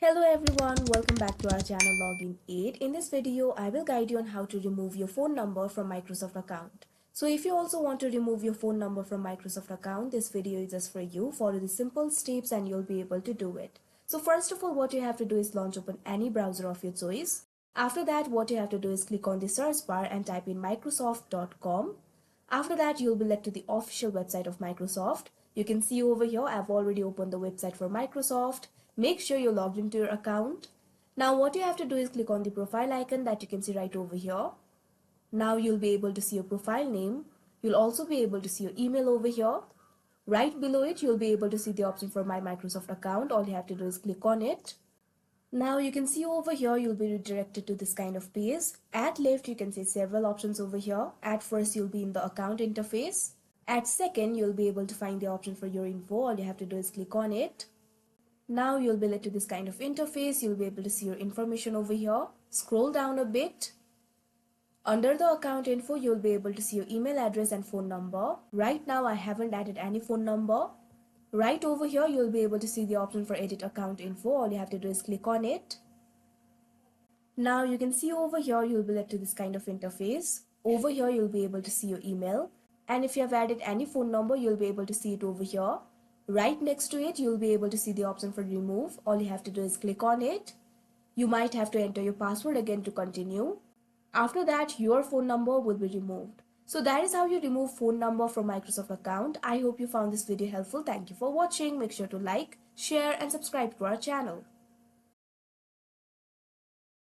Hello everyone, welcome back to our channel Login 8. In this video, I will guide you on how to remove your phone number from Microsoft account. So if you also want to remove your phone number from Microsoft account, this video is just for you. Follow the simple steps and you'll be able to do it. So first of all, what you have to do is launch open any browser of your choice. After that, what you have to do is click on the search bar and type in microsoft.com. After that, you'll be led to the official website of Microsoft. You can see over here, I've already opened the website for Microsoft. Make sure you're logged into your account. Now what you have to do is click on the profile icon that you can see right over here. Now you'll be able to see your profile name. You'll also be able to see your email over here. Right below it, you'll be able to see the option for My Microsoft account. All you have to do is click on it. Now you can see over here, you'll be redirected to this kind of page. At left, you can see several options over here. At first, you'll be in the account interface. At second, you'll be able to find the option for your info. All you have to do is click on it. Now you'll be led to this kind of interface. You'll be able to see your information over here. Scroll down a bit. Under the account info, you'll be able to see your email address and phone number. Right now, I haven't added any phone number. Right over here, you'll be able to see the option for edit account info. All you have to do is click on it. Now you can see over here, you'll be led to this kind of interface. Over here, you'll be able to see your email. And if you have added any phone number, you'll be able to see it over here. Right next to it, you'll be able to see the option for remove. All you have to do is click on it. You might have to enter your password again to continue. After that, your phone number will be removed. So that is how you remove phone number from Microsoft account. I hope you found this video helpful. Thank you for watching. Make sure to like, share and subscribe to our channel.